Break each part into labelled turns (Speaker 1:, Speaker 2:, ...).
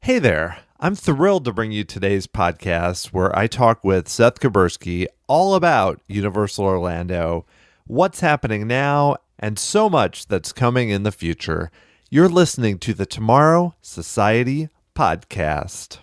Speaker 1: Hey there. I'm thrilled to bring you today's podcast where I talk with Seth Kubersky all about Universal Orlando, what's happening now, and so much that's coming in the future. You're listening to the Tomorrow Society Podcast.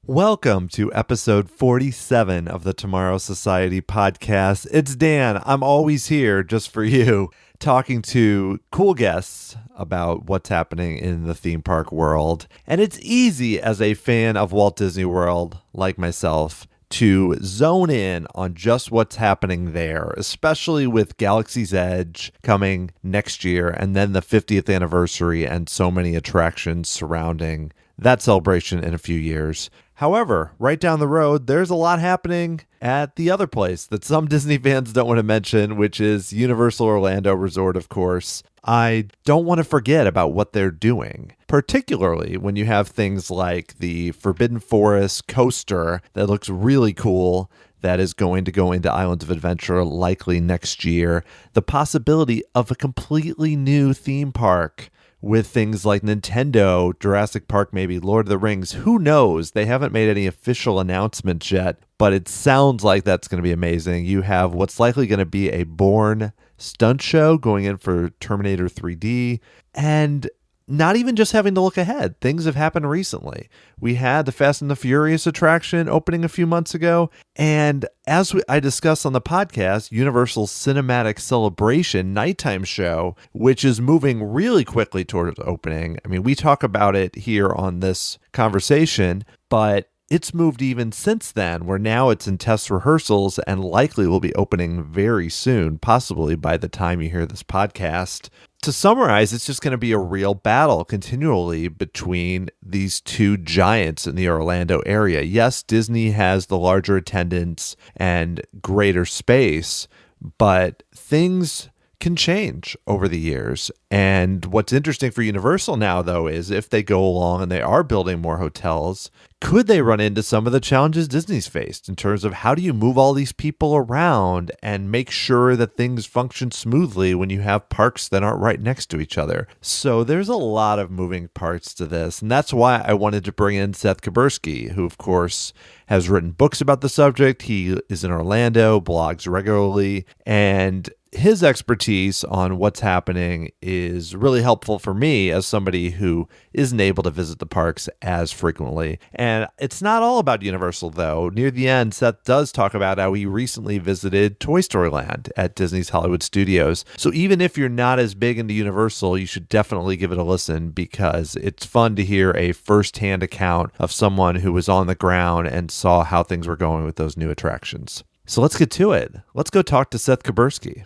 Speaker 1: Welcome to episode 47 of the Tomorrow Society Podcast. It's Dan. I'm always here just for you, talking to cool guests about what's happening in the theme park world. And it's easy as a fan of Walt Disney World, like myself, to zone in on just what's happening there, especially with Galaxy's Edge coming next year and then the 50th anniversary and so many attractions surrounding that celebration in a few years. However, right down the road, there's a lot happening at the other place that some Disney fans don't want to mention, which is Universal Orlando Resort, of course. I don't want to forget about what they're doing, particularly when you have things like the Forbidden Forest coaster that looks really cool that is going to go into Islands of Adventure likely next year. The possibility of a completely new theme park with things like Nintendo, Jurassic Park, maybe Lord of the Rings. Who knows? They haven't made any official announcements yet, but it sounds like that's going to be amazing. You have what's likely going to be a Bourne stunt show going in for Terminator 3D, and not even just having to look ahead. Things have happened recently. We had the Fast and the Furious attraction opening a few months ago, and as I discussed on the podcast, Universal's Cinematic Celebration nighttime show, which is moving really quickly towards opening. I mean, we talk about it here on this conversation, but it's moved even since then, where now it's in test rehearsals and likely will be opening very soon, possibly by the time you hear this podcast. To summarize, it's just going to be a real battle continually between these two giants in the Orlando area. Yes, Disney has the larger attendance and greater space, but things can change over the years. And what's interesting for Universal now, though, is if they go along and they are building more hotels, could they run into some of the challenges Disney's faced in terms of how do you move all these people around and make sure that things function smoothly when you have parks that aren't right next to each other? So there's a lot of moving parts to this. And that's why I wanted to bring in Seth Kubersky, who, of course, has written books about the subject. He is in Orlando, blogs regularly, and his expertise on what's happening is really helpful for me as somebody who isn't able to visit the parks as frequently. And it's not all about Universal, though. Near the end, Seth does talk about how he recently visited Toy Story Land at Disney's Hollywood Studios. So even if you're not as big into Universal, you should definitely give it a listen because it's fun to hear a firsthand account of someone who was on the ground and saw how things were going with those new attractions. So let's get to it. Let's go talk to Seth Kubersky.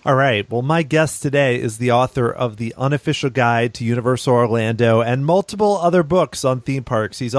Speaker 1: All right. Well, my guest today is the author of the Unofficial Guide to Universal Orlando and multiple other books on theme parks. He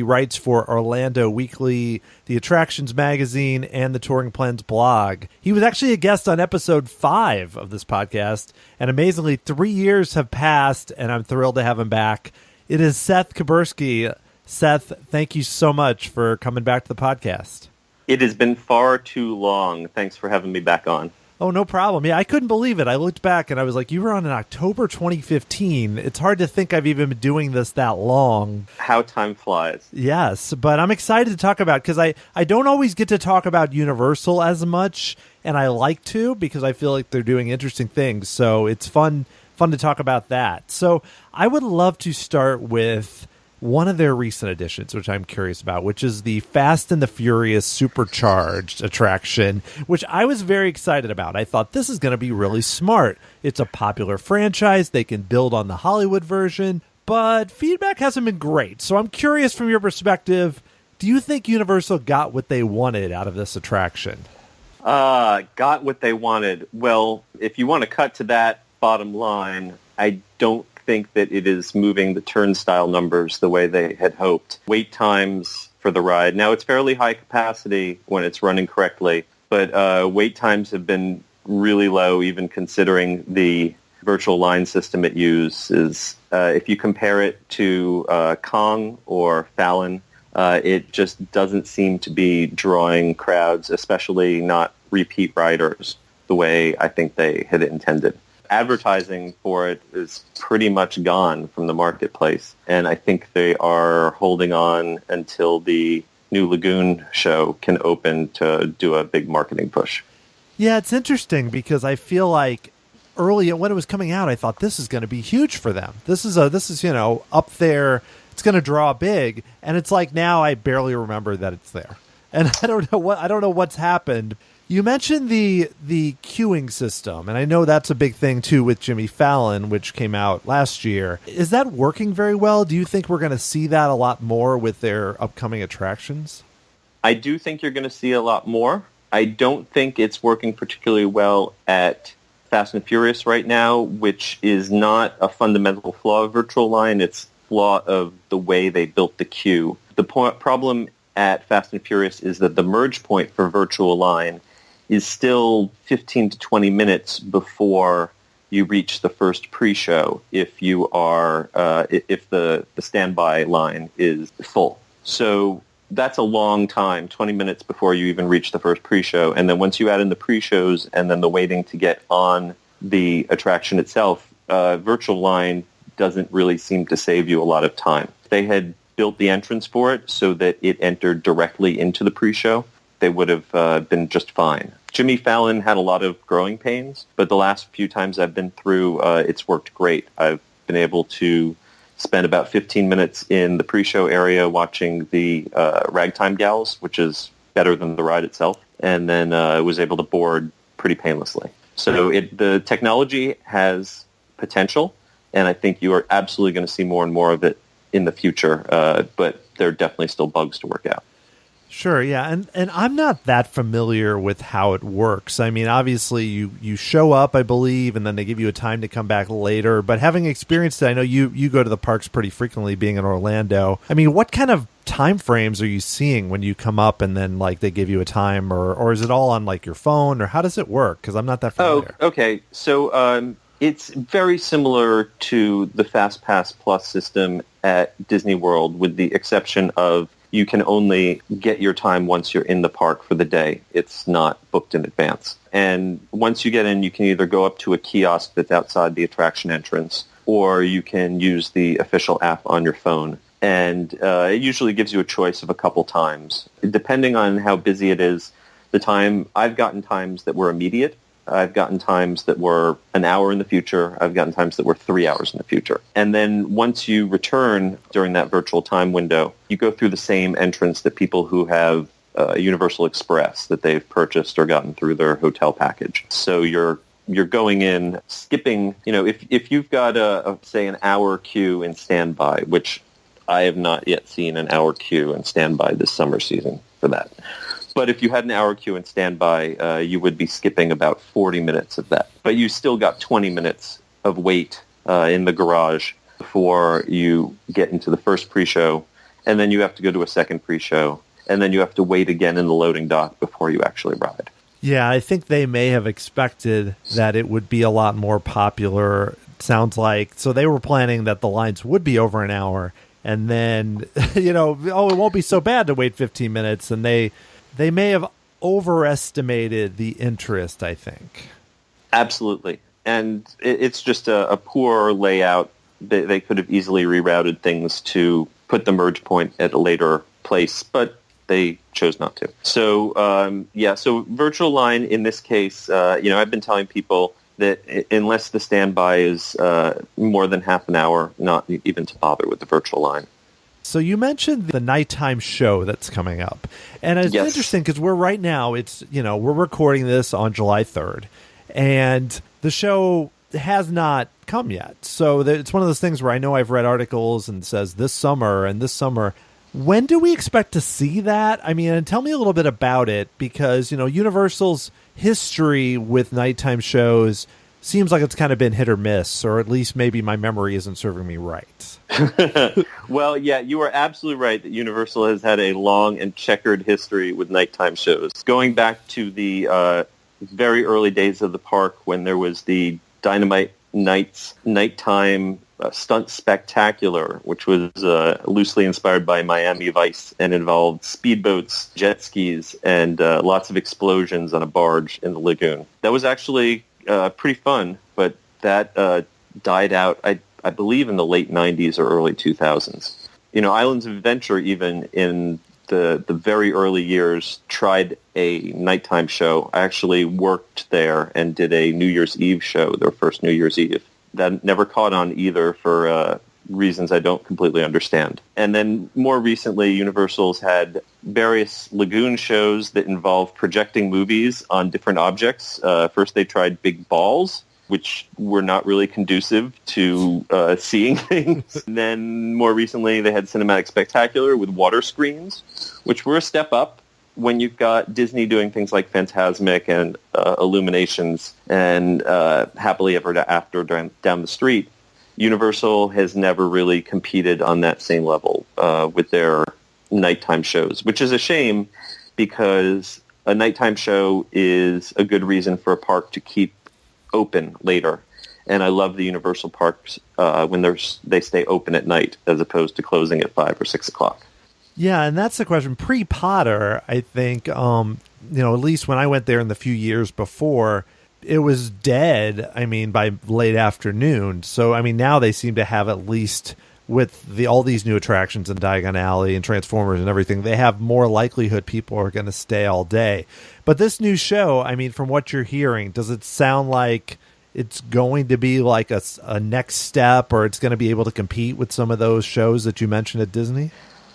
Speaker 1: writes for Orlando Weekly, the Attractions Magazine, and the Touring Plans blog. He was actually a guest on episode 5 of this podcast, and amazingly, 3 years have passed, and I'm thrilled to have him back. It is Seth Kubersky. Seth, thank you so much for coming back to the podcast.
Speaker 2: It has been far too long. Thanks for having me back on.
Speaker 1: Oh, no problem. Yeah, I couldn't believe it. I looked back and I was like, you were on in October 2015. It's hard to think I've even been doing this that long.
Speaker 2: How time flies.
Speaker 1: Yes, but I'm excited to talk about it because I don't always get to talk about Universal as much, and I like to because I feel like they're doing interesting things. So it's fun to talk about that. So I would love to start with one of their recent additions, which I'm curious about, which is the Fast and the Furious Supercharged attraction, which I was very excited about. I thought this is going to be really smart. It's a popular franchise. They can build on the Hollywood version, but feedback hasn't been great. So I'm curious from your perspective, do you think Universal got what they wanted out of this attraction?
Speaker 2: Got what they wanted. Well, if you want to cut to that bottom line, I don't think that it is moving the turnstile numbers the way they had hoped. Wait times for the ride. Now, it's fairly high capacity when it's running correctly, but wait times have been really low, even considering the virtual line system it uses. If you compare it to Kong or Fallon, it just doesn't seem to be drawing crowds, especially not repeat riders, the way I think they had intended. Advertising for it is pretty much gone from the marketplace, and I think they are holding on until the new Lagoon show can open to do a big marketing push.
Speaker 1: Yeah, it's interesting because I feel like early when it was coming out, I thought this is going to be huge for them. This is up there. It's going to draw big, and it's like now I barely remember that it's there, and I don't know what's happened. You mentioned the queuing system, and I know that's a big thing too with Jimmy Fallon, which came out last year. Is that working very well? Do you think we're going to see that a lot more with their upcoming attractions?
Speaker 2: I do think you're going to see a lot more. I don't think it's working particularly well at Fast and Furious right now, which is not a fundamental flaw of Virtual Line. It's a flaw of the way they built the queue. The problem at Fast and Furious is that the merge point for Virtual Line is still 15 to 20 minutes before you reach the first pre-show if you are if the standby line is full. So that's a long time, 20 minutes before you even reach the first pre-show. And then once you add in the pre-shows and then the waiting to get on the attraction itself, Virtual Line doesn't really seem to save you a lot of time. They had built the entrance for it so that it entered directly into the pre-show. They would have been just fine. Jimmy Fallon had a lot of growing pains, but the last few times I've been through, it's worked great. I've been able to spend about 15 minutes in the pre-show area watching the Ragtime Gals, which is better than the ride itself, and then was able to board pretty painlessly. So the technology has potential, and I think you are absolutely going to see more and more of it in the future, but there are definitely still bugs to work out.
Speaker 1: Sure, yeah, and I'm not that familiar with how it works. I mean, obviously you show up, I believe, and then they give you a time to come back later. But having experienced it, I know you go to the parks pretty frequently, being in Orlando. I mean, what kind of time frames are you seeing when you come up and then like they give you a time, or is it all on like your phone, or how does it work? Because I'm not that familiar.
Speaker 2: Oh, okay. So it's very similar to the Fast Pass Plus system at Disney World, with the exception of you can only get your time once you're in the park for the day. It's not booked in advance. And once you get in, you can either go up to a kiosk that's outside the attraction entrance, or you can use the official app on your phone. And it usually gives you a choice of a couple times. Depending on how busy it is, I've gotten times that were immediate. I've gotten times that were an hour in the future. I've gotten times that were 3 hours in the future. And then once you return during that virtual time window, you go through the same entrance that people who have Universal Express that they've purchased or gotten through their hotel package. So you're going in, skipping, if you've got say an hour queue in standby, which I have not yet seen an hour queue in standby this summer season for that. But if you had an hour queue in standby, you would be skipping about 40 minutes of that. But you still got 20 minutes of wait in the garage before you get into the first pre-show, and then you have to go to a second pre-show, and then you have to wait again in the loading dock before you actually ride.
Speaker 1: Yeah, I think they may have expected that it would be a lot more popular, it sounds like. So they were planning that the lines would be over an hour, and then, it won't be so bad to wait 15 minutes, and they may have overestimated the interest, I think.
Speaker 2: Absolutely. And it's just a poor layout. They could have easily rerouted things to put the merge point at a later place, but they chose not to. So, so Virtual Line in this case, I've been telling people that unless the standby is more than half an hour, not even to bother with the Virtual Line.
Speaker 1: So you mentioned the nighttime show that's coming up. And it's interesting because we're right now, we're recording this on July 3rd. And the show has not come yet. So it's one of those things where I know I've read articles and it says this summer and this summer. When do we expect to see that? I mean, and tell me a little bit about it, because, Universal's history with nighttime shows seems like it's kind of been hit or miss, or at least maybe my memory isn't serving me right.
Speaker 2: Well, yeah, you are absolutely right that Universal has had a long and checkered history with nighttime shows. Going back to the very early days of the park when there was the Dynamite Nights nighttime stunt spectacular, which was loosely inspired by Miami Vice and involved speedboats, jet skis, and lots of explosions on a barge in the lagoon. That was actually pretty fun, but that died out, I believe, in the late 90s or early 2000s. Islands of Adventure, even in the very early years, tried a nighttime show. I actually worked there and did a New Year's Eve show, their first New Year's Eve. That never caught on either for reasons I don't completely understand. And then more recently, Universal's had various lagoon shows that involve projecting movies on different objects. First, they tried big balls, which were not really conducive to seeing things. And then more recently, they had Cinematic Spectacular with water screens, which were a step up. When you've got Disney doing things like Fantasmic and Illuminations and Happily Ever After down the street, Universal has never really competed on that same level with their nighttime shows, which is a shame because a nighttime show is a good reason for a park to keep open later. And I love the Universal parks when they stay open at night as opposed to closing at 5 or 6 o'clock.
Speaker 1: Yeah, and that's the question. Pre-Potter, I think, at least when I went there in the few years before, it was dead, by late afternoon. So, now they seem to have, at least with all these new attractions in Diagon Alley and Transformers and everything, they have more likelihood people are going to stay all day. But this new show, from what you're hearing, does it sound like it's going to be like a next step, or it's going to be able to compete with some of those shows that you mentioned at Disney?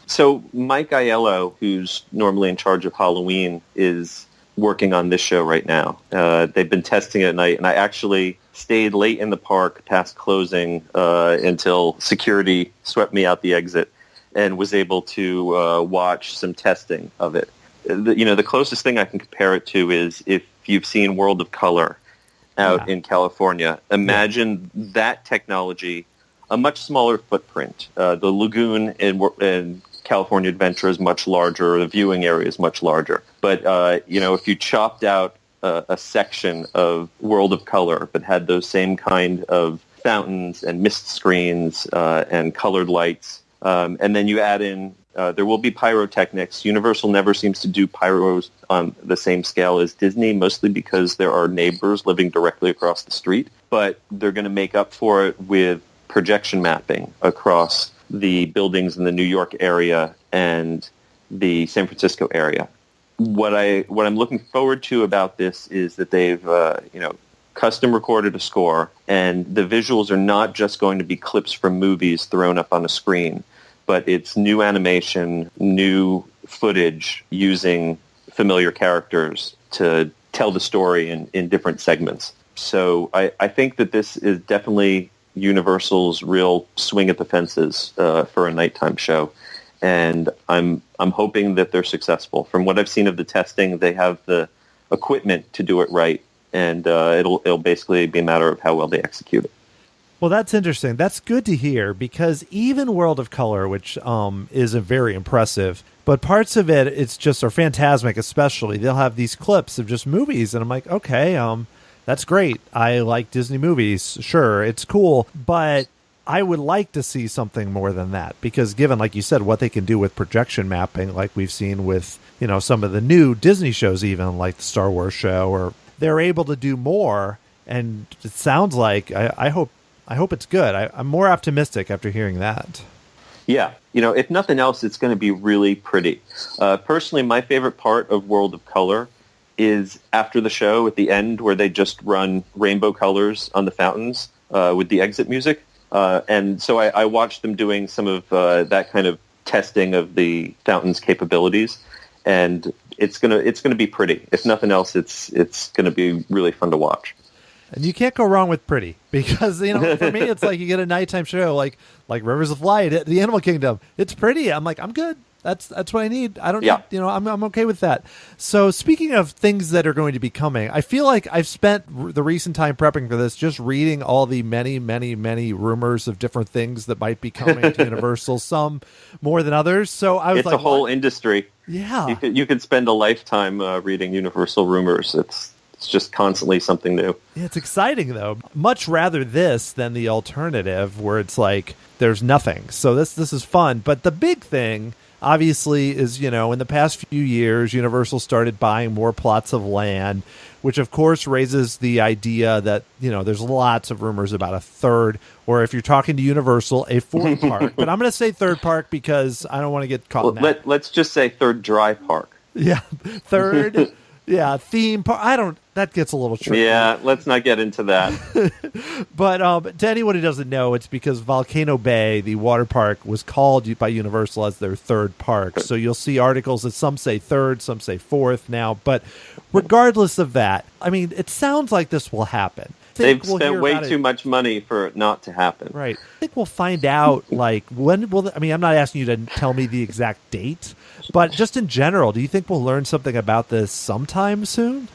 Speaker 2: So Mike Aiello, who's normally in charge of Halloween, is working on this show right now. They've been testing it at night, and I actually stayed late in the park past closing until security swept me out the exit and was able to watch some testing of it. The closest thing I can compare it to is if you've seen World of Color out in California. Imagine that technology, a much smaller footprint. The lagoon in California Adventure is much larger. The viewing area is much larger. But, if you chopped out a section of World of Color but had those same kind of fountains and mist screens and colored lights, and then you add in, there will be pyrotechnics. Universal never seems to do pyros on the same scale as Disney, mostly because there are neighbors living directly across the street. But they're going to make up for it with projection mapping across the buildings in the New York area and the San Francisco area. What I'm looking forward to about this is that they've custom recorded a score, and the visuals are not just going to be clips from movies thrown up on a screen, but it's new animation, new footage using familiar characters to tell the story in different segments. So I think that this is definitely Universal's real swing at the fences for a nighttime show, and I'm hoping that they're successful. From what I've seen of the testing, they have the equipment to do it right, and it'll basically be a matter of how well they execute it.
Speaker 1: Well, that's interesting. That's good to hear, because even World of Color, which is very impressive, but parts of it, it's just, or Fantasmic especially, they'll have these clips of just movies, and I'm like, okay, that's great. I like Disney movies. Sure, it's cool. But I would like to see something more than that, because given, like you said, what they can do with projection mapping, like we've seen with, some of the new Disney shows, even like the Star Wars show, or they're able to do more. And it sounds like, I hope it's good. I'm more optimistic after hearing that.
Speaker 2: Yeah. If nothing else, it's going to be really pretty. Personally, my favorite part of World of Color is after the show at the end, where they just run rainbow colors on the fountains with the exit music. And so I watched them doing some of that kind of testing of the fountain's capabilities, and it's gonna be pretty. If nothing else, it's gonna be really fun to watch.
Speaker 1: And you can't go wrong with pretty because, for me, it's like you get a nighttime show like Rivers of Light at the Animal Kingdom. It's pretty. I'm like, I'm good. That's what I need. I don't need, I'm okay with that. So speaking of things that are going to be coming, I feel like I've spent the recent time prepping for this, just reading all the many, many, many rumors of different things that might be coming to Universal, some more than others. So I was
Speaker 2: it's a whole industry.
Speaker 1: Yeah.
Speaker 2: You could spend a lifetime reading Universal rumors. It's just constantly something new.
Speaker 1: Yeah, it's exciting, though. Much rather this than the alternative where it's like there's nothing. So this is fun. But the big thing, obviously, is, in the past few years, Universal started buying more plots of land, which, of course, raises the idea that, there's lots of rumors about a third, or if you're talking to Universal, a fourth park. But I'm going to say third park because I don't want to get caught in that.
Speaker 2: Let's just say third dry park.
Speaker 1: Yeah, third... Yeah, theme park. That gets a little tricky.
Speaker 2: Yeah, let's not get into that.
Speaker 1: But to anyone who doesn't know, it's because Volcano Bay, the water park, was called by Universal as their third park. So you'll see articles that some say third, some say fourth now. But regardless of that, I mean, it sounds like this will happen.
Speaker 2: They've spent way too much money for it not to happen.
Speaker 1: Right. I think we'll find out, when will... I'm not asking you to tell me the exact date, but just in general, do you think we'll learn something about this sometime soon?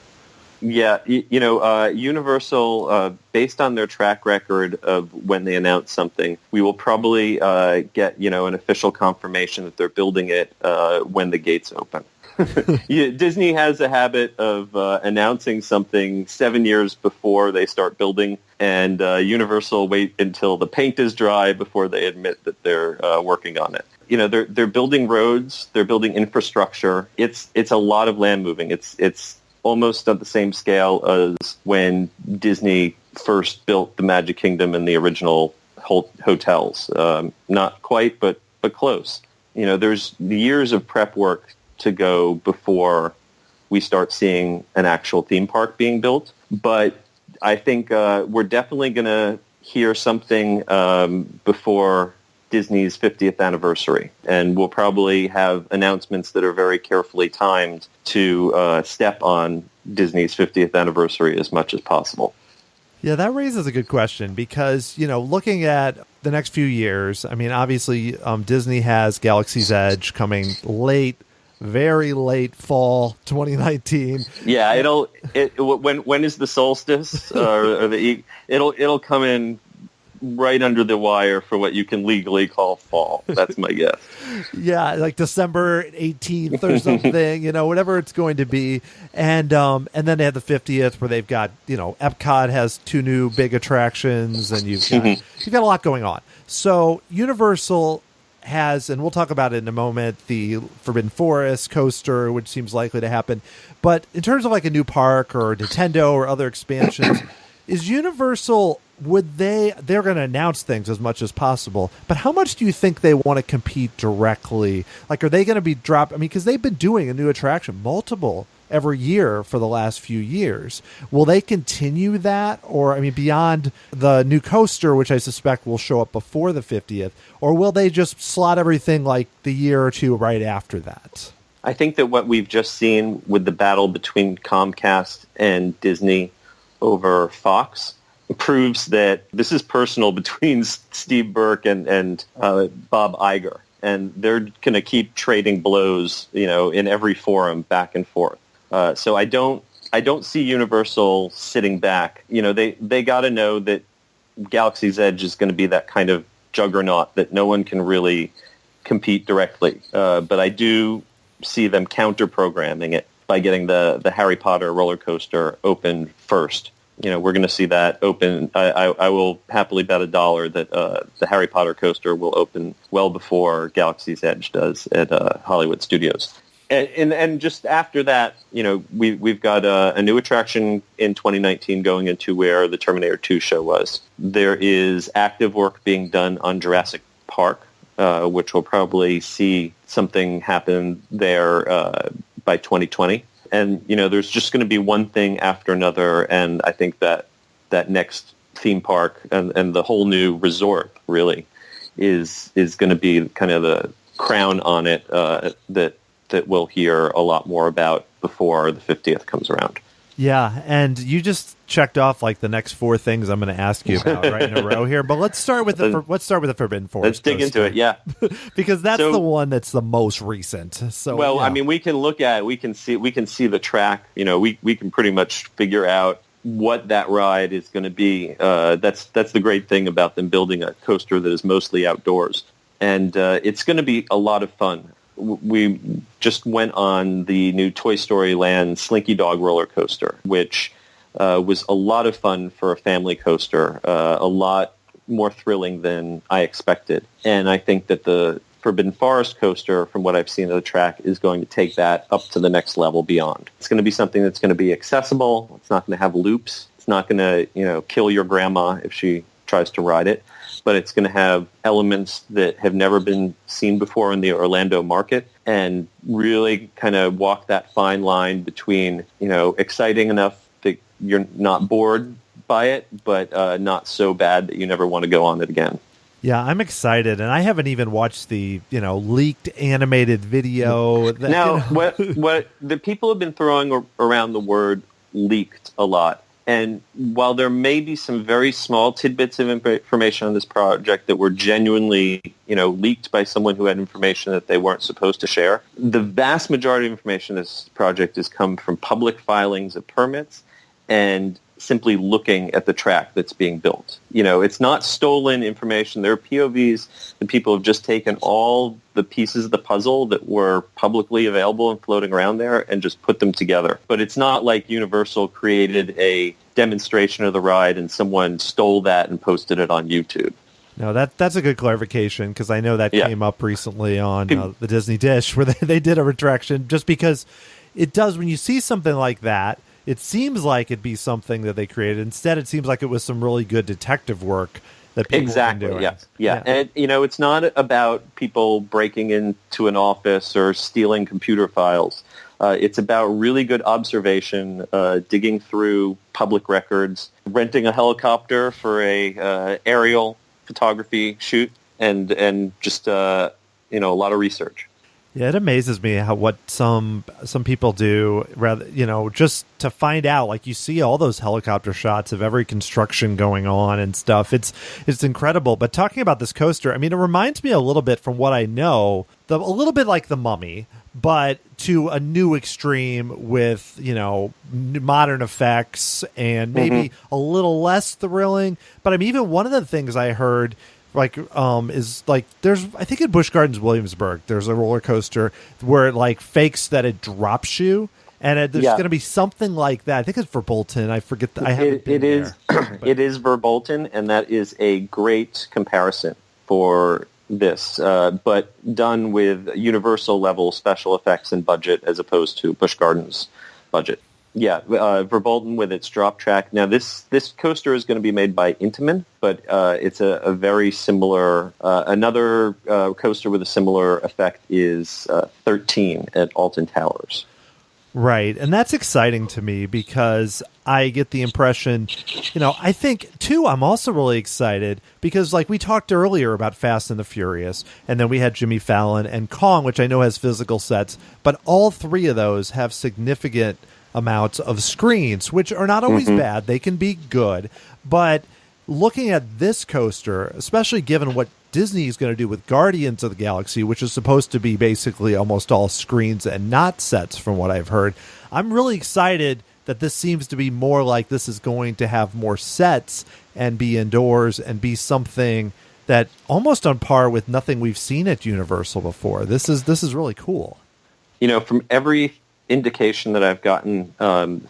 Speaker 2: Yeah. Universal, based on their track record of when they announce something, we will probably get, an official confirmation that they're building it when the gates open. Disney has a habit of announcing something 7 years before they start building, and Universal wait until the paint is dry before they admit that they're working on it. They're building roads, they're building infrastructure. It's a lot of land moving. It's almost at the same scale as when Disney first built the Magic Kingdom and the original hotels. Not quite, but close. There's years of prep work to go before we start seeing an actual theme park being built. But I think we're definitely going to hear something before Disney's 50th anniversary. And we'll probably have announcements that are very carefully timed to step on Disney's 50th anniversary as much as possible.
Speaker 1: Yeah, that raises a good question because, looking at the next few years, I mean, obviously Disney has Galaxy's Edge coming very late fall 2019.
Speaker 2: Yeah, when is the solstice or it'll come in right under the wire for what you can legally call fall. That's my guess.
Speaker 1: Yeah, like December 18th or something, whatever it's going to be. And then they have the 50th where they've got, Epcot has 2 new big attractions and you've got a lot going on. So Universal has, and we'll talk about it in a moment, the Forbidden Forest coaster, which seems likely to happen. But in terms of like a new park or Nintendo or other expansions, is Universal, they're going to announce things as much as possible, but how much do you think they want to compete directly? Like, are they going to be dropped? I mean, because they've been doing a new attraction, multiple every year for the last few years. Will they continue that? Or, I mean, beyond the new coaster, which I suspect will show up before the 50th, or will they just slot everything like the year or two right after that?
Speaker 2: I think that what we've just seen with the battle between Comcast and Disney over Fox proves that this is personal between Steve Burke and Bob Iger. And they're going to keep trading blows, in every forum back and forth. So I don't see Universal sitting back. They got to know that Galaxy's Edge is going to be that kind of juggernaut that no one can really compete directly. But I do see them counter-programming it by getting the Harry Potter roller coaster open first. We're going to see that open. I will happily bet $1 that the Harry Potter coaster will open well before Galaxy's Edge does at Hollywood Studios. And just after that, we've got a new attraction in 2019 going into where the Terminator 2 show was. There is active work being done on Jurassic Park, which will probably see something happen there by 2020. And, there's just going to be one thing after another. And I think that next theme park and the whole new resort really is going to be kind of the crown on it that we'll hear a lot more about before the 50th comes around.
Speaker 1: Yeah, and you just checked off like the next 4 things I'm going to ask you about right in a row here. But let's start with the Forbidden Forest.
Speaker 2: Let's dig into it, yeah,
Speaker 1: because that's the one that's the most recent. So,
Speaker 2: well,
Speaker 1: yeah.
Speaker 2: I mean, we can look at we can see the track. You know, we can pretty much figure out what that ride is going to be. That's the great thing about them building a coaster that is mostly outdoors, and it's going to be a lot of fun. We just went on the new Toy Story Land Slinky Dog roller coaster, which was a lot of fun for a family coaster, a lot more thrilling than I expected. And I think that the Forbidden Forest coaster, from what I've seen of the track, is going to take that up to the next level beyond. It's going to be something that's going to be accessible. It's not going to have loops. It's not going to, kill your grandma if she tries to ride it. But it's going to have elements that have never been seen before in the Orlando market, and really kind of walk that fine line between, exciting enough that you're not bored by it, but not so bad that you never want to go on it again.
Speaker 1: Yeah, I'm excited, and I haven't even watched the, leaked animated video.
Speaker 2: What the people have been throwing around the word leaked a lot. And while there may be some very small tidbits of information on this project that were genuinely, leaked by someone who had information that they weren't supposed to share, the vast majority of information in this project has come from public filings of permits and simply looking at the track that's being built. It's not stolen information. There are POVs that people have just taken all the pieces of the puzzle that were publicly available and floating around there and just put them together. But it's not like Universal created a demonstration of the ride and someone stole that and posted it on YouTube.
Speaker 1: No, that's a good clarification, because I know that came up recently on the Disney Dish, where they did a retraction, just because it does, when you see something like that, it seems like it'd be something that they created. Instead, it seems like it was some really good detective work that people have been doing.
Speaker 2: Yeah. And it's not about people breaking into an office or stealing computer files. It's about really good observation, digging through public records, renting a helicopter for a aerial photography shoot, and just a lot of research.
Speaker 1: Yeah, it amazes me what some people do, rather, just to find out. Like, you see all those helicopter shots of every construction going on and stuff. It's incredible. But talking about this coaster, I mean, it reminds me a little bit, from what I know, a little bit like the Mummy, but to a new extreme with, modern effects and maybe a little less thrilling. But I mean, even one of the things I heard, is like, there's, I think in Busch Gardens Williamsburg, there's a roller coaster where it fakes that it drops you, and there's going to be something like that. I think it's Verbolten. I forget. I haven't been there.
Speaker 2: It is Verbolten, and that is a great comparison for this, but done with Universal level special effects and budget as opposed to Busch Gardens budget. Yeah, Verbolten with its drop track. Now, this coaster is going to be made by Intamin, but it's a very similar. Another coaster with a similar effect is 13 at Alton Towers.
Speaker 1: Right, and that's exciting to me, because I get the impression, I think, too, I'm also really excited because, we talked earlier about Fast and the Furious, and then we had Jimmy Fallon and Kong, which I know has physical sets, but all 3 of those have significant amounts of screens, which are not always bad. They can be good. But looking at this coaster, especially given what Disney is going to do with Guardians of the Galaxy, which is supposed to be basically almost all screens and not sets, from what I've heard, I'm really excited that this seems to be more like this is going to have more sets and be indoors and be something that almost on par with nothing we've seen at Universal before. This is really cool.
Speaker 2: From every indication that I've gotten,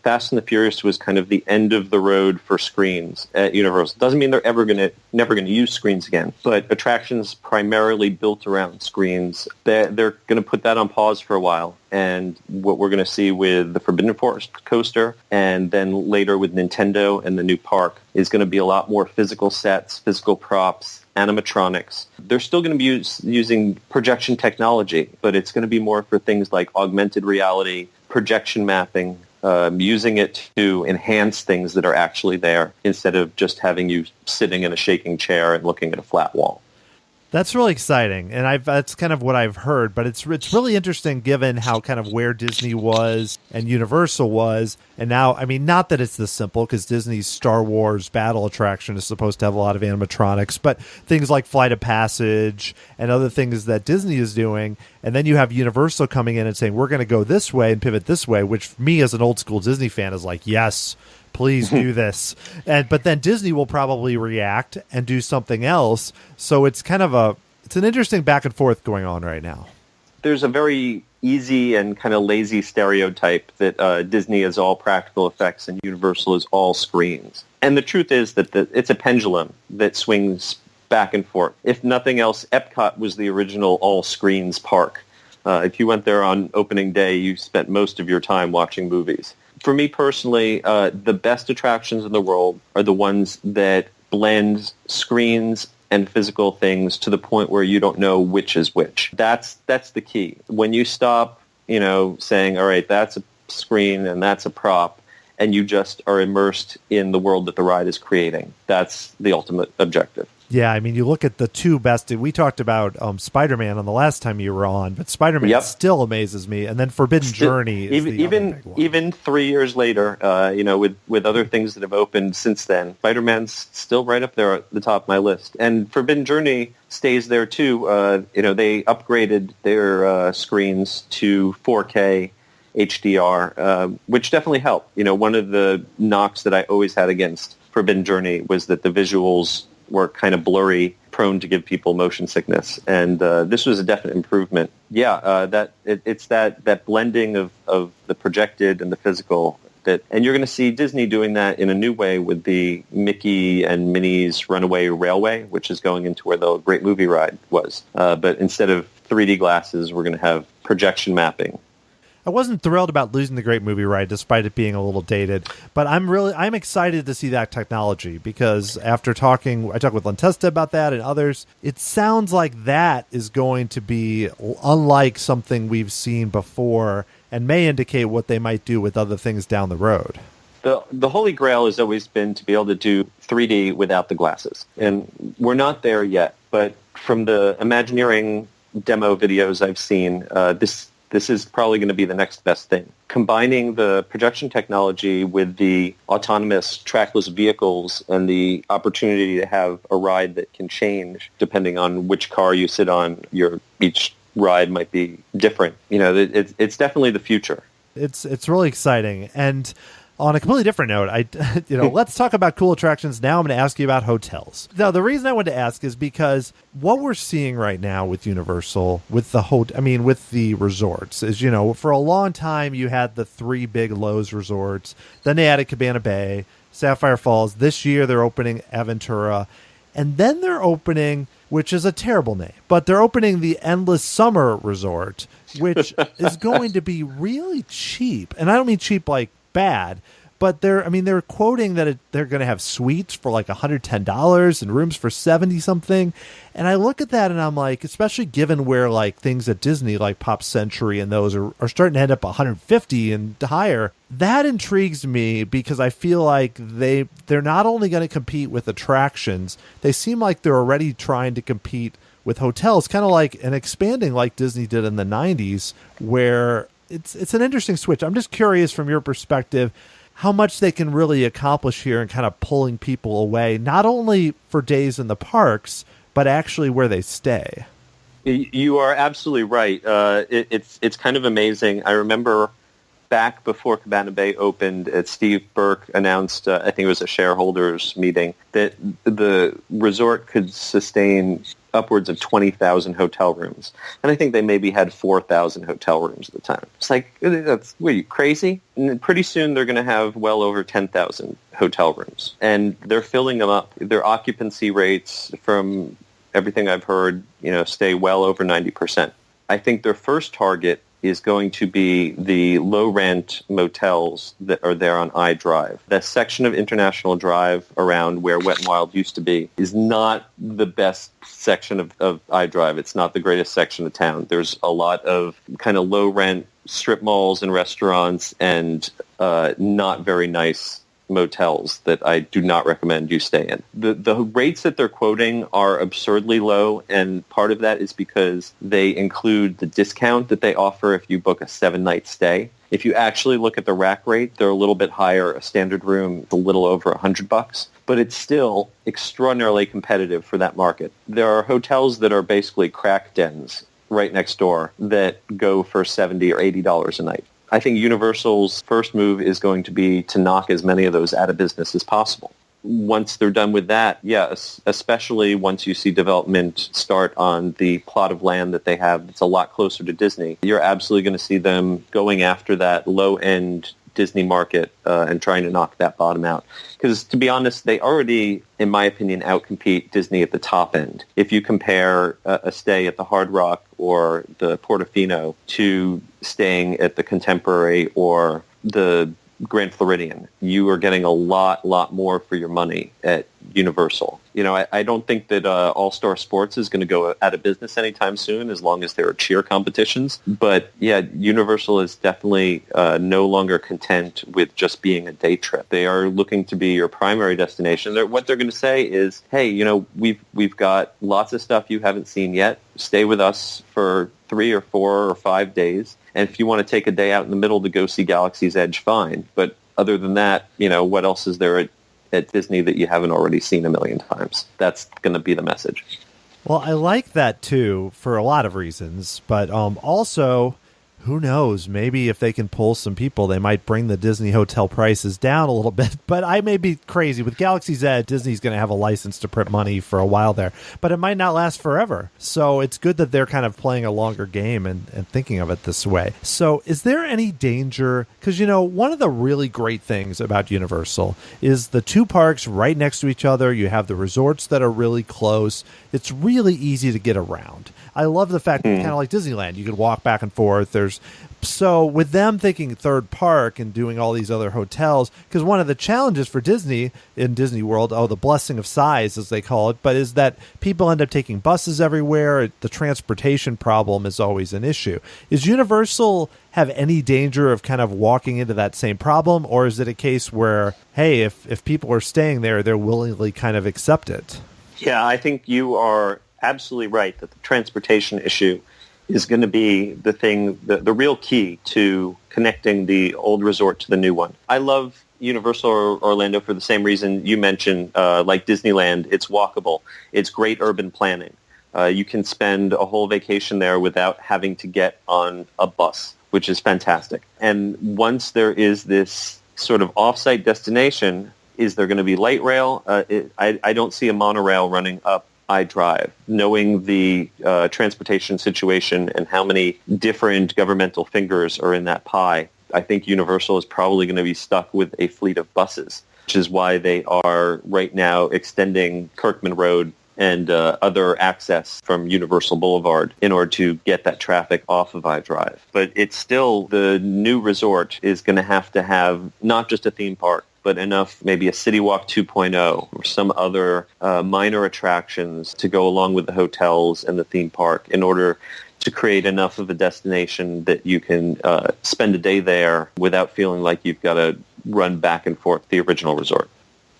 Speaker 2: Fast and the Furious was kind of the end of the road for screens at Universal. Doesn't mean they're never going to use screens again, but attractions primarily built around screens, they're going to put that on pause for a while. And what we're going to see with the Forbidden Forest coaster, and then later with Nintendo and the new park, is going to be a lot more physical sets, physical props, animatronics. They're still going to be using projection technology, but it's going to be more for things like augmented reality, projection mapping, using it to enhance things that are actually there instead of just having you sitting in a shaking chair and looking at a flat wall.
Speaker 1: That's really exciting, and that's kind of what I've heard. But it's really interesting given how kind of where Disney was and Universal was, and now I mean, not that it's this simple because Disney's Star Wars Battle attraction is supposed to have a lot of animatronics, but things like Flight of Passage and other things that Disney is doing, and then you have Universal coming in and saying we're going to go this way and pivot this way, which me as an old school Disney fan is like, yes. Please do this. But then Disney will probably react and do something else. So it's kind of it's an interesting back and forth going on right now.
Speaker 2: There's a very easy and kind of lazy stereotype that Disney is all practical effects and Universal is all screens. And the truth is that it's a pendulum that swings back and forth. If nothing else, Epcot was the original all screens park. If you went there on opening day, you spent most of your time watching movies. For me personally, the best attractions in the world are the ones that blend screens and physical things to the point where you don't know which is which. That's the key. When you stop, saying, all right, that's a screen and that's a prop, and you just are immersed in the world that the ride is creating. That's the ultimate objective.
Speaker 1: Yeah, I mean, you look at the two best. We talked about Spider-Man on the last time you were on, but Spider-Man still amazes me. And then Forbidden Journey is
Speaker 2: even 3 years later, with other things that have opened since then, Spider-Man's still right up there at the top of my list. And Forbidden Journey stays there too. They upgraded their screens to 4K HDR, which definitely helped. One of the knocks that I always had against Forbidden Journey was that the visuals were kind of blurry, prone to give people motion sickness, and this was a definite improvement. Yeah, it's that blending of the projected and the physical, and you're going to see Disney doing that in a new way with the Mickey and Minnie's Runaway Railway, which is going into where the Great Movie Ride was. But instead of 3D glasses, we're going to have projection mapping.
Speaker 1: I wasn't thrilled about losing the Great Movie Ride, despite it being a little dated. But I'm excited to see that technology because after I talked with Lentesta about that and others, it sounds like that is going to be unlike something we've seen before and may indicate what they might do with other things down the road.
Speaker 2: The Holy Grail has always been to be able to do 3D without the glasses, and we're not there yet. But from the Imagineering demo videos I've seen, this is probably going to be the next best thing. Combining the projection technology with the autonomous trackless vehicles and the opportunity to have a ride that can change depending on which car you sit on, each ride might be different. It's definitely the future.
Speaker 1: It's really exciting. And on a completely different note, let's talk about cool attractions. Now I'm going to ask you about hotels. Now, the reason I wanted to ask is because what we're seeing right now with Universal, with the resorts, is, for a long time you had the three big Lowe's resorts. Then they added Cabana Bay, Sapphire Falls. This year they're opening Aventura. And then they're opening, which is a terrible name, but they're opening the Endless Summer Resort, which is going to be really cheap. And I don't mean cheap like bad, but they're quoting that they're going to have suites for like $110 and rooms for 70 something. And I look at that and I'm like, especially given where like things at Disney like Pop Century and those are starting to end up 150 and higher. That intrigues me because I feel like they're not only going to compete with attractions, they seem like they're already trying to compete with hotels, kind of like and expanding like Disney did in the 90s, where it's an interesting switch. I'm just curious from your perspective how much they can really accomplish here and kind of pulling people away, not only for days in the parks, but actually where they stay.
Speaker 2: You are absolutely right. It's kind of amazing. I remember back before Cabana Bay opened, Steve Burke announced, I think it was a shareholders meeting, that the resort could sustain upwards of 20,000 hotel rooms. And I think they maybe had 4,000 hotel rooms at the time. It's like, what are you, crazy? And pretty soon they're going to have well over 10,000 hotel rooms. And they're filling them up. Their occupancy rates, from everything I've heard, stay well over 90%. I think their first target is going to be the low-rent motels that are there on iDrive. That section of International Drive around where Wet n Wild used to be is not the best section of iDrive. It's not the greatest section of town. There's a lot of kind of low-rent strip malls and restaurants and not very nice motels that I do not recommend you stay in. The rates that they're quoting are absurdly low, and part of that is because they include the discount that they offer if you book a 7-night stay. If you actually look at the rack rate, they're a little bit higher. A standard room is a little over $100, but it's still extraordinarily competitive for that market. There are hotels that are basically crack dens right next door that go for $70 or $80 a night. I think Universal's first move is going to be to knock as many of those out of business as possible. Once they're done with that, yes, especially once you see development start on the plot of land that they have that's a lot closer to Disney, you're absolutely going to see them going after that low-end Disney market and trying to knock that bottom out. Because to be honest, they already, in my opinion, outcompete Disney at the top end. If you compare a stay at the Hard Rock or the Portofino to staying at the Contemporary or the Grand Floridian, you are getting a lot more for your money at Universal. You know, I don't think that All-Star Sports is going to go out of business anytime soon as long as there are cheer competitions. But yeah, Universal is definitely no longer content with just being a day trip. They are looking to be your primary destination. What they're going to say is, hey, you know, we've got lots of stuff you haven't seen yet. Stay with us for 3 or 4 or 5 days. And if you want to take a day out in the middle to go see Galaxy's Edge, fine. But other than that, you know, what else is there at Disney that you haven't already seen a million times? That's going to be the message.
Speaker 1: Well, I like that too for a lot of reasons, but also, who knows? Maybe if they can pull some people, they might bring the Disney hotel prices down a little bit. But I may be crazy. With Galaxy's Edge, Disney's going to have a license to print money for a while there, but it might not last forever. So it's good that they're kind of playing a longer game and thinking of it this way. So is there any danger? Because, you know, one of the really great things about Universal is the 2 parks right next to each other. You have the resorts that are really close. It's really easy to get around. I love the fact that kind of like Disneyland, you could walk back and forth. So with them thinking third park and doing all these other hotels, because one of the challenges for Disney in Disney World, the blessing of size as they call it, but is that people end up taking buses everywhere. The transportation problem is always an issue. Is Universal have any danger of kind of walking into that same problem, or is it a case where, hey, if people are staying there, they're willingly kind of accept it?
Speaker 2: Yeah, I think you are absolutely right that the transportation issue is going to be the thing, the real key to connecting the old resort to the new one. I love Universal Orlando for the same reason you mentioned, like Disneyland. It's walkable. It's great urban planning. You can spend a whole vacation there without having to get on a bus, which is fantastic. And once there is this sort of off-site destination, is there going to be light rail? I don't see a monorail running up iDrive. Knowing the transportation situation and how many different governmental fingers are in that pie, I think Universal is probably going to be stuck with a fleet of buses, which is why they are right now extending Kirkman Road and other access from Universal Boulevard in order to get that traffic off of iDrive. But it's still, the new resort is going to have not just a theme park, but enough, maybe a City Walk 2.0 or some other minor attractions to go along with the hotels and the theme park in order to create enough of a destination that you can spend a day there without feeling like you've got to run back and forth the original resort.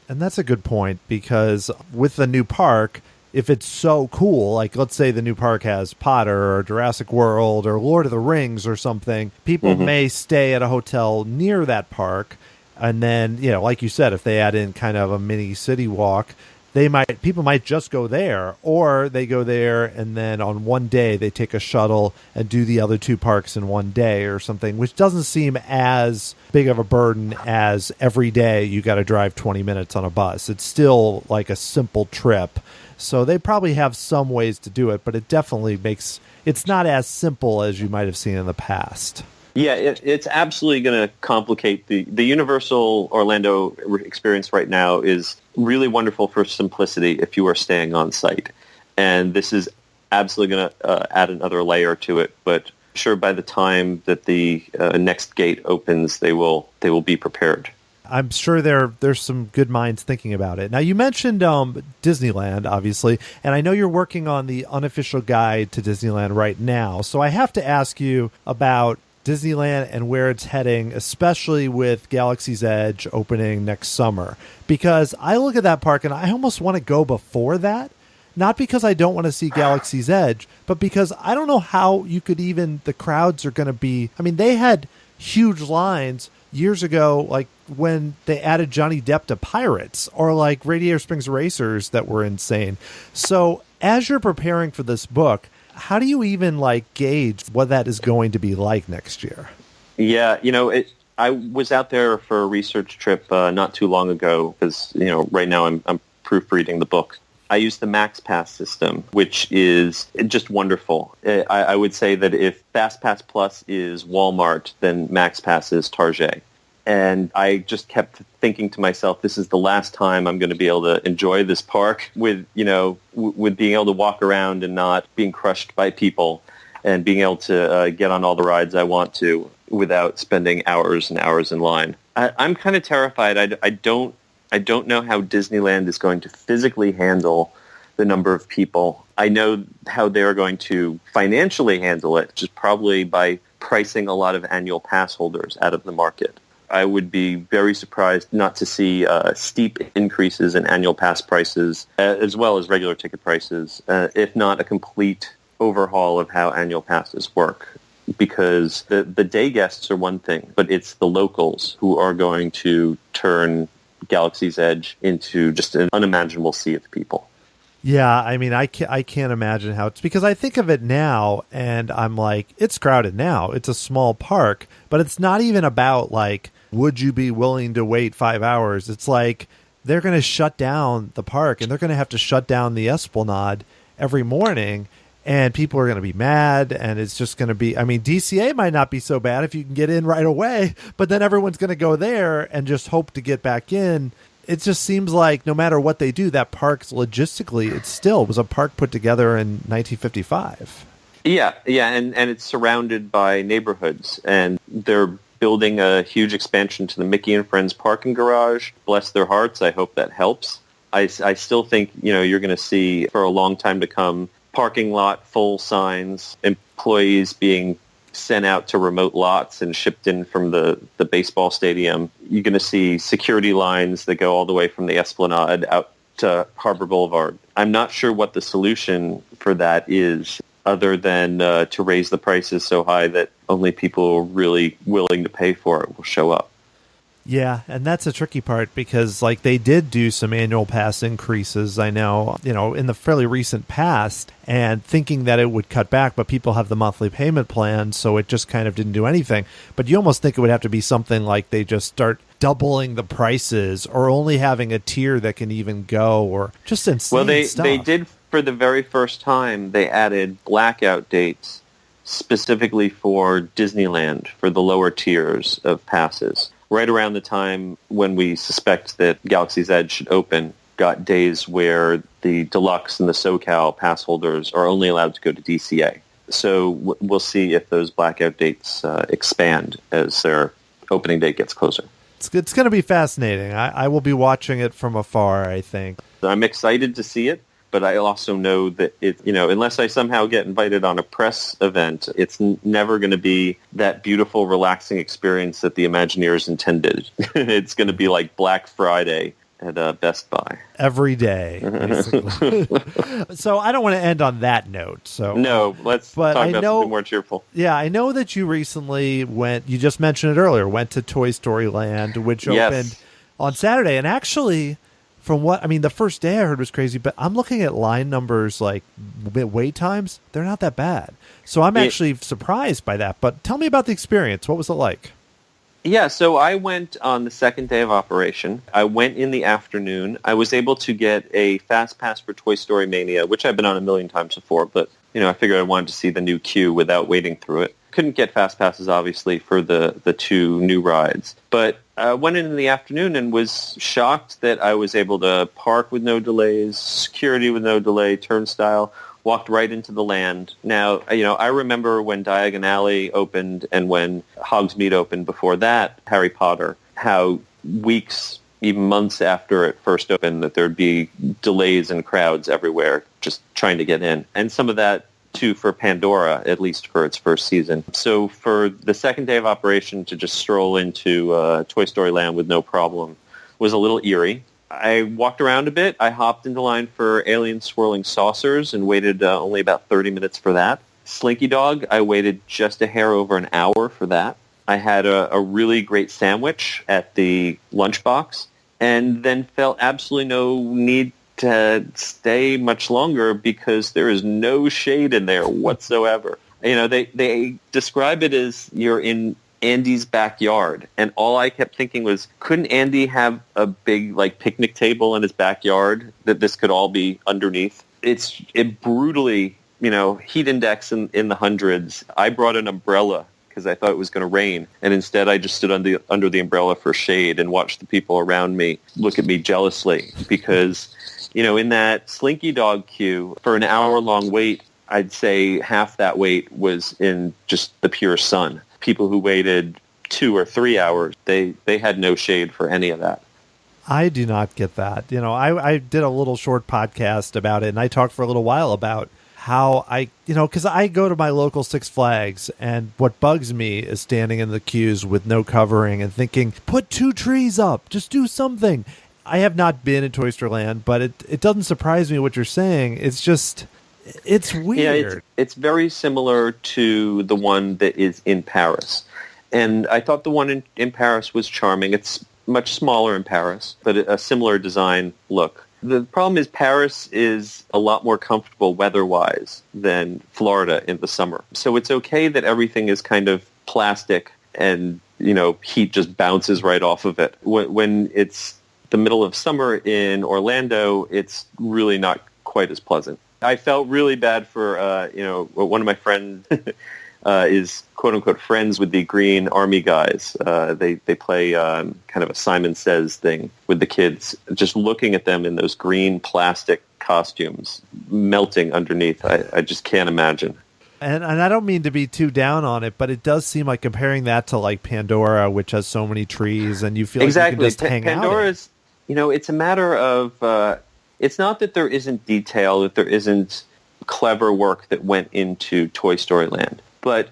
Speaker 1: And that's a good point, because with the new park, if it's so cool, like let's say the new park has Potter or Jurassic World or Lord of the Rings or something, people may stay at a hotel near that park. And then, you know, like you said, if they add in kind of a mini city walk, people might just go there, or they go there and then on one day they take a shuttle and do the other 2 parks in one day or something, which doesn't seem as big of a burden as every day you got to drive 20 minutes on a bus. It's still like a simple trip. So they probably have some ways to do it, but it definitely it's not as simple as you might have seen in the past.
Speaker 2: Yeah, it's absolutely going to complicate the Universal Orlando experience right now is really wonderful for simplicity if you are staying on site. And this is absolutely going to add another layer to it. But sure, by the time that the next gate opens, they will be prepared.
Speaker 1: I'm sure there's some good minds thinking about it. Now, you mentioned Disneyland, obviously, and I know you're working on the unofficial guide to Disneyland right now. So I have to ask you about Disneyland and where it's heading, especially with Galaxy's Edge opening next summer. Because I look at that park and I almost want to go before that. Not because I don't want to see Galaxy's Edge, but because I don't know how you could even, the crowds are going to be. I mean, they had huge lines years ago, like when they added Johnny Depp to Pirates, or like Radiator Springs Racers that were insane. So as you're preparing for this book, how do you even like gauge what that is going to be like next year?
Speaker 2: Yeah, I was out there for a research trip not too long ago because, right now I'm proofreading the book. I use the Max Pass system, which is just wonderful. I would say that if Fast Pass Plus is Walmart, then Max Pass is Target. And I just kept thinking to myself, this is the last time I'm going to be able to enjoy this park with being able to walk around and not being crushed by people and being able to get on all the rides I want to without spending hours and hours in line. I'm kind of terrified. I don't know how Disneyland is going to physically handle the number of people. I know how they're going to financially handle it, which is probably by pricing a lot of annual pass holders out of the market. I would be very surprised not to see steep increases in annual pass prices as well as regular ticket prices, if not a complete overhaul of how annual passes work. Because the day guests are one thing, but it's the locals who are going to turn Galaxy's Edge into just an unimaginable sea of people.
Speaker 1: Yeah, I mean, I can't imagine how it's, because I think of it now and I'm like, it's crowded now. It's a small park, but it's not even about like, would you be willing to wait 5 hours? It's like they're going to shut down the park and they're going to have to shut down the Esplanade every morning. And people are going to be mad, and it's just going to be, I mean, DCA might not be so bad if you can get in right away, but then everyone's going to go there and just hope to get back in. It just seems like no matter what they do, that park's logistically, it still was a park put together in 1955.
Speaker 2: Yeah, and it's surrounded by neighborhoods, and they're building a huge expansion to the Mickey and Friends parking garage. Bless their hearts, I hope that helps. I still think, you're going to see for a long time to come parking lot full signs, employees being sent out to remote lots and shipped in from the baseball stadium. You're going to see security lines that go all the way from the Esplanade out to Harbor Boulevard. I'm not sure what the solution for that is other than to raise the prices so high that only people really willing to pay for it will show up.
Speaker 1: Yeah, and that's a tricky part because like they did do some annual pass increases, I know, in the fairly recent past, and thinking that it would cut back, but people have the monthly payment plan, so it just kind of didn't do anything. But you almost think it would have to be something like they just start doubling the prices or only having a tier that can even go, or just insane stuff.
Speaker 2: They did for the very first time, they added blackout dates specifically for Disneyland for the lower tiers of passes. Right around the time when we suspect that Galaxy's Edge should open, got days where the Deluxe and the SoCal pass holders are only allowed to go to DCA. So we'll see if those blackout dates expand as their opening date gets closer.
Speaker 1: It's going to be fascinating. I will be watching it from afar, I think.
Speaker 2: I'm excited to see it, but I also know that unless I somehow get invited on a press event, it's never going to be that beautiful, relaxing experience that the Imagineers intended. It's going to be like Black Friday at Best Buy.
Speaker 1: Every day, basically. So I don't want to end on that note. So
Speaker 2: no, let's talk about something more cheerful.
Speaker 1: Yeah, I know that you recently went, you just mentioned it earlier, went to Toy Story Land, which opened on Saturday. And actually, from what, I mean, the first day I heard was crazy, but I'm looking at line numbers, like wait times, they're not that bad. So I'm actually surprised by that. But tell me about the experience. What was it like?
Speaker 2: Yeah, so I went on the second day of operation. I went in the afternoon. I was able to get a fast pass for Toy Story Mania, which I've been on a million times before, but I figured I wanted to see the new queue without waiting through it. Couldn't get fast passes, obviously, for the two new rides. But I went in the afternoon and was shocked that I was able to park with no delays, security with no delay, turnstile, walked right into the land. Now, I remember when Diagon Alley opened and when Hogsmeade opened before that, Harry Potter, how weeks, even months after it first opened, that there'd be delays and crowds everywhere just trying to get in. And some of that to for Pandora, at least for its first season. So for the second day of operation to just stroll into Toy Story Land with no problem was a little eerie. I walked around a bit. I hopped into line for Alien Swirling Saucers and waited only about 30 minutes for that. Slinky Dog, I waited just a hair over an hour for that. I had a really great sandwich at the lunchbox and then felt absolutely no need to stay much longer because there is no shade in there whatsoever. You know, they describe it as you're in Andy's backyard, and all I kept thinking was, couldn't Andy have a big picnic table in his backyard that this could all be underneath? It brutally, heat index in the hundreds. I brought an umbrella because I thought it was going to rain, and instead I just stood under the umbrella for shade and watched the people around me look at me jealously because, in that Slinky Dog queue for an hour-long wait, I'd say half that wait was in just the pure sun. People who waited 2 or 3 hours, they had no shade for any of that.
Speaker 1: I do not get that. I did a little short podcast about it, and I talked for a little while about how because I go to my local Six Flags, and what bugs me is standing in the queues with no covering and thinking, put 2 trees up, just do something. I have not been in Toy Story Land, but it doesn't surprise me what you're saying. It's just... It's weird.
Speaker 2: Yeah, it's very similar to the one that is in Paris. And I thought the one in Paris was charming. It's much smaller in Paris, but a similar design look. The problem is Paris is a lot more comfortable weather-wise than Florida in the summer. So it's okay that everything is kind of plastic and, heat just bounces right off of it. When it's the middle of summer in Orlando, it's really not quite as pleasant. I felt really bad for, one of my friends is, quote-unquote, friends with the Green Army guys. They play kind of a Simon Says thing with the kids. Just looking at them in those green plastic costumes melting underneath, I just can't imagine.
Speaker 1: And I don't mean to be too down on it, but it does seem like comparing that to, Pandora, which has so many trees, and you feel like you can just hang out.
Speaker 2: Pandora's, it's a matter of... It's not that there isn't detail, that there isn't clever work that went into Toy Story Land. But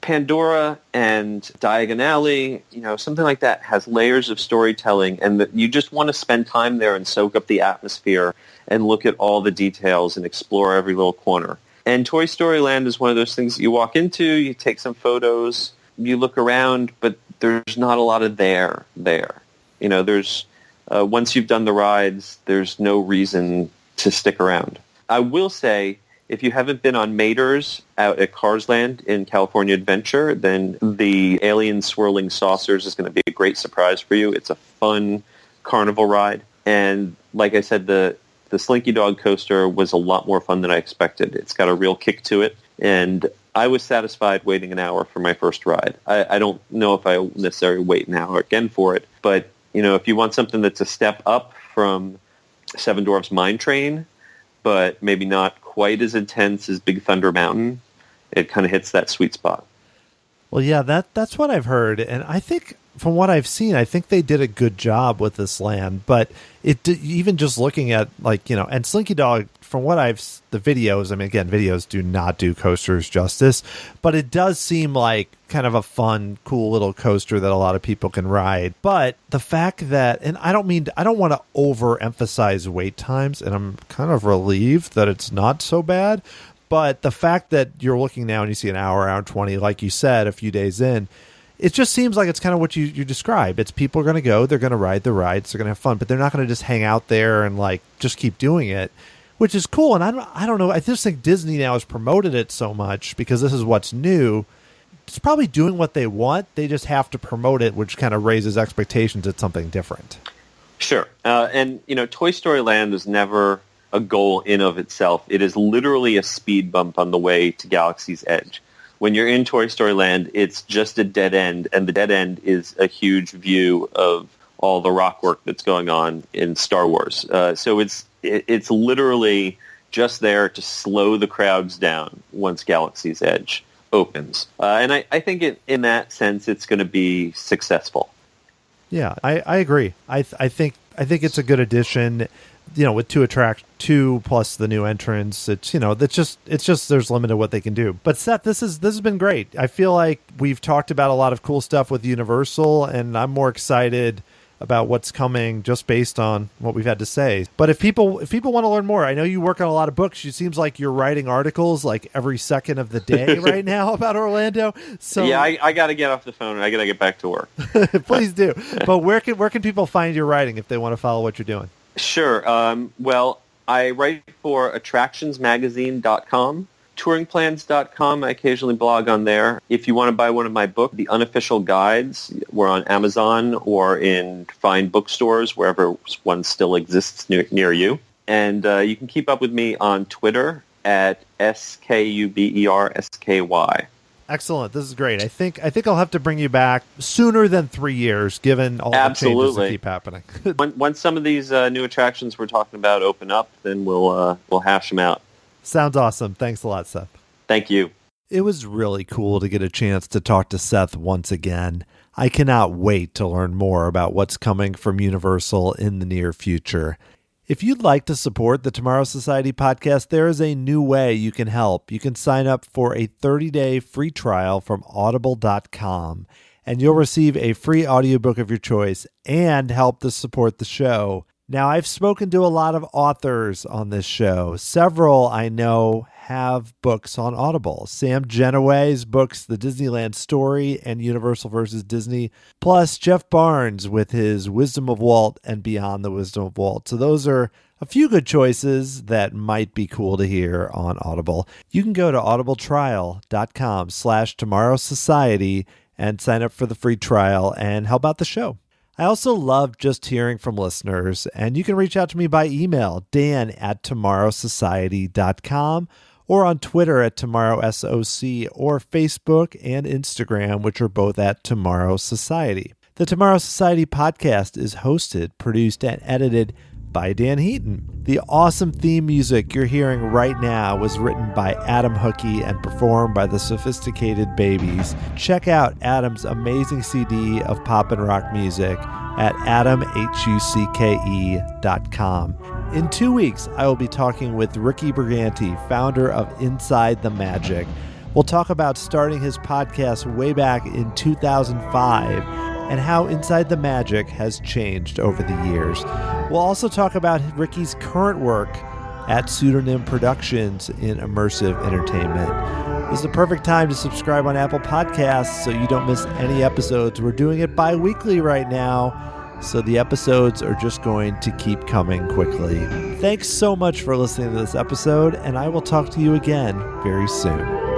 Speaker 2: Pandora and Diagon Alley, something like that has layers of storytelling, and that you just want to spend time there and soak up the atmosphere and look at all the details and explore every little corner. And Toy Story Land is one of those things that you walk into, you take some photos, you look around, but there's not a lot of there. There's... once you've done the rides, there's no reason to stick around. I will say, if you haven't been on Mater's out at Cars Land in California Adventure, then the Alien Swirling Saucers is going to be a great surprise for you. It's a fun carnival ride. And like I said, the Slinky Dog coaster was a lot more fun than I expected. It's got a real kick to it. And I was satisfied waiting an hour for my first ride. I don't know if I necessarily wait an hour again for it, but... if you want something that's a step up from Seven Dwarfs Mine Train, but maybe not quite as intense as Big Thunder Mountain, it kind of hits that sweet spot.
Speaker 1: Well, yeah, that's what I've heard. And I think, from what I've seen, I think they did a good job with this land. But even just looking at, and Slinky Dog, from what the videos, again, videos do not do coasters justice, but it does seem like kind of a fun, cool little coaster that a lot of people can ride. But the fact that, and I don't want to overemphasize wait times, and I'm kind of relieved that it's not so bad, but the fact that you're looking now and you see an hour 20, like you said, a few days in, it just seems like it's kind of what you describe. It's people are going to go, they're going to ride the rides, they're going to have fun, but they're not going to just hang out there and just keep doing it, which is cool. And I don't know. I just think Disney now has promoted it so much because this is what's new. It's probably doing what they want. They just have to promote it, which kind of raises expectations at something different.
Speaker 2: Sure. And Toy Story Land is never a goal in of itself. It is literally a speed bump on the way to Galaxy's Edge. When you're in Toy Story Land, it's just a dead end, and the dead end is a huge view of all the rock work that's going on in Star Wars. So it's literally just there to slow the crowds down once Galaxy's Edge opens. And I think in that sense, it's going to be successful.
Speaker 1: Yeah, I agree. I think it's a good addition. with two plus the new entrants, it's just there's limited what they can do. But Seth, this has been great. I feel like we've talked about a lot of cool stuff with Universal, and I'm more excited about what's coming just based on what we've had to say. But if people want to learn more, I know you work on a lot of books. It seems like you're writing articles like every second of the day right now about Orlando. So
Speaker 2: yeah, I got to get off the phone and I got to get back to work.
Speaker 1: Please do. But where can people find your writing if they want to follow what you're doing?
Speaker 2: Sure. Well, I write for attractionsmagazine.com. touringplans.com. I occasionally blog on there. If you want to buy one of my books, the Unofficial guides, we're on Amazon or in fine bookstores, wherever one still exists near you. And you can keep up with me on Twitter at SKUBERSKY.
Speaker 1: Excellent. This is great. I think I'll have to bring you back sooner than 3 years, given all the changes that keep happening.
Speaker 2: Once some of these new attractions we're talking about open up, then we'll hash them out.
Speaker 1: Sounds awesome. Thanks a lot, Seth.
Speaker 2: Thank you.
Speaker 1: It was really cool to get a chance to talk to Seth once again. I cannot wait to learn more about what's coming from Universal in the near future. If you'd like to support the Tomorrow Society podcast, there is a new way you can help. You can sign up for a 30-day free trial from audible.com, and you'll receive a free audiobook of your choice and help to support the show. Now, I've spoken to a lot of authors on this show. Several I know have books on Audible. Sam Genoway's books, The Disneyland Story and Universal vs. Disney, plus Jeff Barnes with his Wisdom of Walt and Beyond the Wisdom of Walt. So those are a few good choices that might be cool to hear on Audible. You can go to audibletrial.com/tomorrowsociety and sign up for the free trial and help out the show. I also love just hearing from listeners, and you can reach out to me by email, dan@tomorrowsociety.com, or on Twitter at TomorrowSOC, or Facebook and Instagram, which are both at Tomorrow Society. The Tomorrow Society podcast is hosted, produced, and edited by Dan Heaton. The awesome theme music you're hearing right now was written by Adam Hookey and performed by the Sophisticated Babies. Check out Adam's amazing CD of pop and rock music at adamhucke.com. In 2 weeks, I will be talking with Ricky Briganti, founder of Inside the Magic. We'll talk about starting his podcast way back in 2005 and how Inside the Magic has changed over the years. We'll also talk about Ricky's current work at Pseudonym Productions in immersive entertainment. This is the perfect time to subscribe on Apple Podcasts so you don't miss any episodes. We're doing it bi-weekly right now, so the episodes are just going to keep coming quickly. Thanks so much for listening to this episode, and I will talk to you again very soon.